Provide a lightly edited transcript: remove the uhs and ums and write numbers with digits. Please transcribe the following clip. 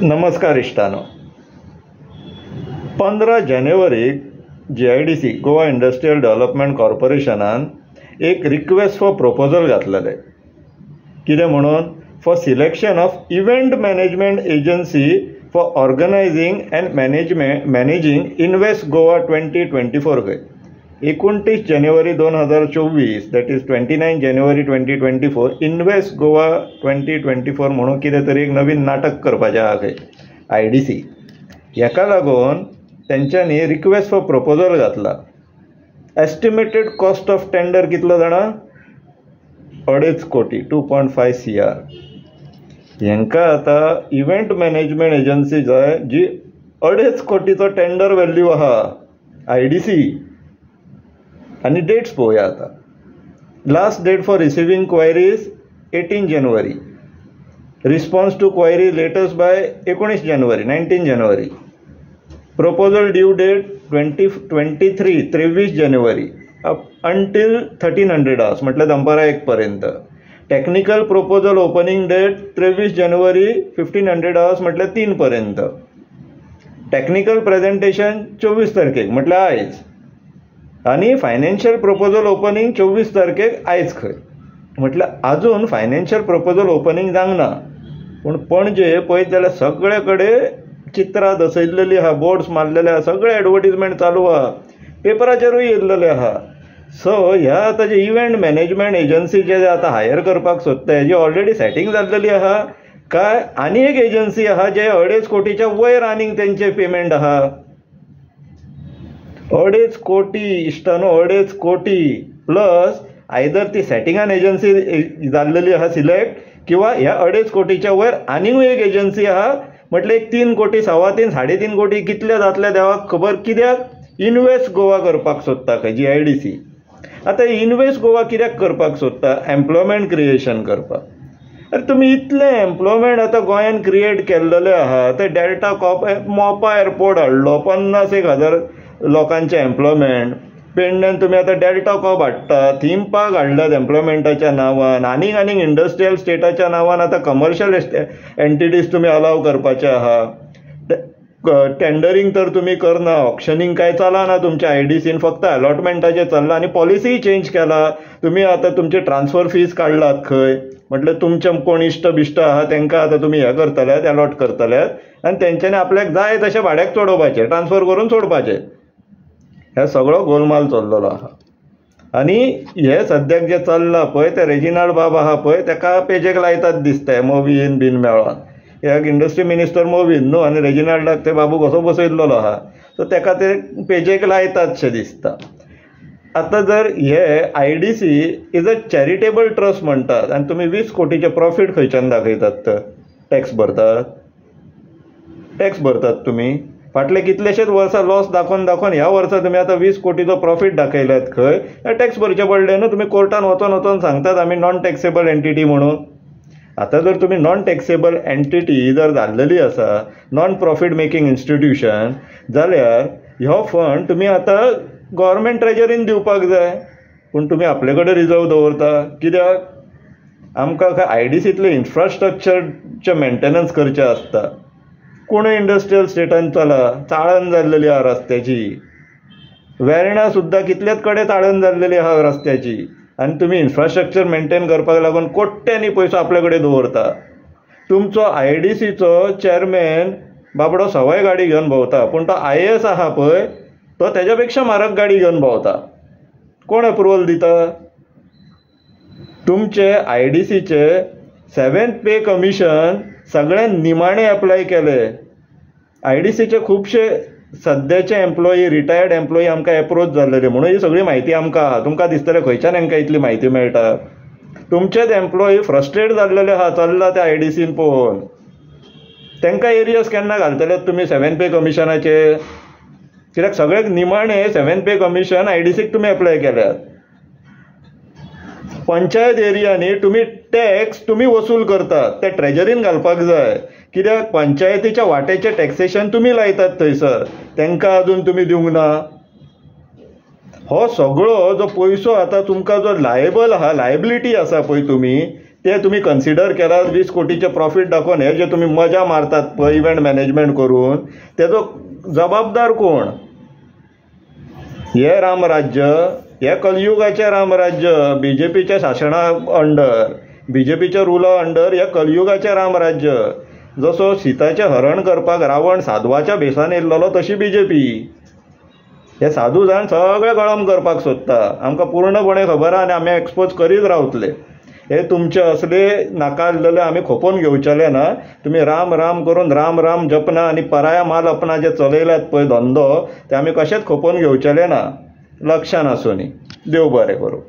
नमस्कार इश्टानो. 15 जानेवारीक GIDC Goa industrial development कॉर्पोरेशनान एक रिक्वेस्ट फॉर प्रपोजल घातलेले. कितें म्हणून? For selection of event management agency for organising and managing invest Goa 2024 खंय. 29 जानेवारी 2024 that is 29 January 2024 invest Goa 2024 म्हणून कितें तरी एक नवीन नाटक करपाचें आहा खंय IDC. हेका लागून तेंच्यांनी रिक्वेस्ट फॉर प्रपोजल घातला. एस्टिमेटेड कॉस्ट ऑफ टेंडर कितलो जाणा? 2.5 कोटी 2.5 CR. हेंका आतां इव्हेंट मॅनेजमेंट एजन्सी जाय जी 2.5 कोटीचो टेंडर व्हॅल्यू आहा IDC. आणि डेट्स पळोवया आता. Last date for receiving queries 18 जानेवारी. Response to query latest by 19 जानेवारी 19 जानेवारी. प्रपोजल ड्यू डेट 23 जानेवारी अंटील 1300 आवर्स म्हटल्यार दनपारां 1 पर्यंत. टेक्निकल प्रपोजल ओपनिंग डेट 23 जानेवारी 1500 आवर्स म्हटल्यार 3 पर्यंत. टेक्निकल प्रेझेंटेशन 24 तारखेक म्हटल्यार आयज. आणि फायनान्शियल प्रपोजल ओपनिंग 24 तारखेक आयज खंय. म्हटल्यार आजून फायनान्शियल प्रपोजल ओपनिंग जावंक ना. पूण पणजे पळयत जाल्यार सगळे कडेन चित्रां दसयल्लेलीं आहा, बोर्ड्स मारलेले आहा, सगळे एडवर्टिजमेंट चालू आहा, पेपराचेरूय येयल्लेले आहा. सो ह्या आतां जे इव्हेंट मॅनेजमेंट एजन्सी जे आतां हायर करपाक सोदता हेजी ऑलरेडी सेटींग जाल्लेली आहा काय आनी एक एजन्सी आहा जे 2.5 कोटीच्या वयर आनीक तेंचे पेमेंट आहा? 2.5 कोटी इश्टानो, 2.5 कोटी प्लस आयदर ती सेटिंगान एजन्सी जाल्लेली आहा सिलेक्ट किंवा ह्या 2.5 कोटीच्या वयर आनीकूय एक एजन्सी आहा. म्हटल्यार 3 कोटी 3.25 3.5 कोटी कितले जातले देवाक खबर. कित्याक? इन्वेस्ट गोवा करपाक सोदता खंय GIDC. आतां इन्वेस्ट गोवा कित्याक करपाक सोदता? एम्प्लॉयमेंट क्रिएशन करपाक. अरे तुमी इतले एम्प्लॉयमेंट आतां गोंयान क्रिएट केल्लेले आहा. ते डेल्टा मोपा एअरपोर्ट हाडलो 50,000 लोकांचे एम्प्लॉयमेंट. पेडण्यान तुमी आतां डेल्टा कॉप हाडटा, थीम पार्क हाडल्यात एम्प्लॉयमेंटाच्या नांवान. आनीक इंडस्ट्रियल स्टेटाच्या नांवान आतां कमर्शियल एंटिटीज तुमी अलाव करपाचे आहा. टेंडरींग तर तुमी करना, ऑक्शनींग काय चलना तुमच्या IDCन, फक्त अलॉटमेंटाचें चल्लां. आनी पॉलिसीय चेंज केला. तुमी आतां तुमचे ट्रान्सफर फीज काडलात खंय. म्हटल्यार तुमचे कोण इश्ट बिश्ट आहा तांकां आतां तुमी हें करतल्यात, अलॉट करतल्यात आनी तेंच्यांनी आपल्याक जाय तशें भाड्याक चडोवपाचें, ट्रान्सफर करून सोडपाचें. हे सगळो गोलमाल चल्लेलो आहा. आनी हे सद्याक जे चल्लां पळय ते रेजिनाल्ड बाब आहा पळय तेका पेजेक लायतात दिसता मोवीन बीन मेळोन. ह्याक इंडस्ट्री मिनिस्टर मोवीन न्हू आनी रेजिनाल्डाक ते बाबू कसो बसयल्लो आहा. सो तेका ते पेजेक लायतातशें दिसता. आतां जर हे IDC is a charitable trust म्हणटात आनी तुमी 20 कोटीचे प्रॉफीट खंयच्यान दाखयतात? तर टॅक्स भरतात तुमी. फाटले कितलेशेच वर्सां लॉस दाखोवन ह्या वर्सा तुमी आतां 20 कोटीचो प्रॉफीट दाखयल्यात खंय. टॅक्स भरचे पडले न्हू. तुमी कोर्टान वचोन सांगतात आमी नॉन टॅक्सेबल एंटिटी म्हणून. आतां जर तुमी नॉन टॅक्सेबल एंटिटी जर जाल्लेली आसा, नॉन प्रॉफीट मेकींग इन्स्टिट्यूशन, जाल्यार हो फंड तुमी आतां गव्हर्मेंट ट्रेजरीन दिवपाक जाय. पूण तुमी आपले कडेन रिजर्व दवरता. कित्याक? आमकां IDCतले इन्फ्रास्ट्रक्चरचे मेंटेनन्स करचे आसता. कोण इंडस्ट्रियल स्टेटान चला, चाळण जाल्लेली आहा रस्त्याची. वेर्णा सुद्दां कितलेच कडेन चाळण जाल्लेली आहा रस्त्याची. आनी तुमी इन्फ्रास्ट्रक्चर मेंटेन करपाक लागून कोट्यांनी पयसो आपले कडेन दवरता. तुमचो IDCचो चेअरमॅन बाबडो सवाय गाडी घेवन भोंवता, पूण तो IAS आहा पळय तो तेज्या पेक्षा म्हारग गाडी घेवन भोंवता. कोण अप्रुवल दिता? तुमचे IDCचे 7th पे कमिशन सगळ्यांनी निमाणे अप्लाय केले. IDCचे खुबशे सद्याचे एम्प्लॉई, रिटायर्ड एम्प्लॉई आमकां एप्रोच जाल्लेले म्हणून ही सगळी म्हायती आमकां आहा. तुमकां दिसतलें खंयच्यान हांकां इतली म्हायती मेळटा. तुमचेच एम्प्लॉई फ्रस्ट्रेट जाल्लेले आहा चल्ला त्या IDCन पळोवन. तांकां एरियस केन्ना घालतलेत तुमी 7th पे कमिशनाचे? कित्याक सगळ्याक निमाणे 7th पे कमिशन IDCक तुमी अप्लाय केल्यात. पंचायत एरियांनी तुमी टॅक्स तुमी वसूल करतात, ते ट्रेजरीन घालपाक जाय. कित्याक? पंचायतीच्या वाट्याचें टॅक्सेशन तुमी लायतात थंयसर, तांकां अजून तुमी दिवंक ना. हो सगळो जो पयसो आतां तुमकां जो लायबल आहा, लायबिलिटी आसा पळय तुमी ते तुम्ही कन्सिडर केला 20 कोटीचे प्रॉफिट दाखोवन हे जे तुम्ही मजा मारतात पळय इव्हेंट मॅनेजमेंट करून तेजो जबाबदार कोण? हे रामराज्य, हे कलयुगाचें रामराज्य, BJPच्या शासना अंडर, BJPच्या रुला अंडर हे कलयुगाचें रामराज्य. जसो सीताचें हरण करपाक रावण साधवाच्या भेसान येयल्लो तशी BJP. हे साधू जाण सगळे गळम करपाक सोदता. आमकां पूर्णपणे खबर आहा आनी आमी एक्सपोज करीत रावतले. हे तुमचे असले नाकाललेले आमी खोपोवन घेवचेले ना. तुमी राम राम करून राम राम जपना आनी पराया माल अपना जे चलयल्यात पळय धंदो ते आमी कशेंच खोपोवन घेवचेले ना. लक्षान आसूं न्ही. देव बरें करूं.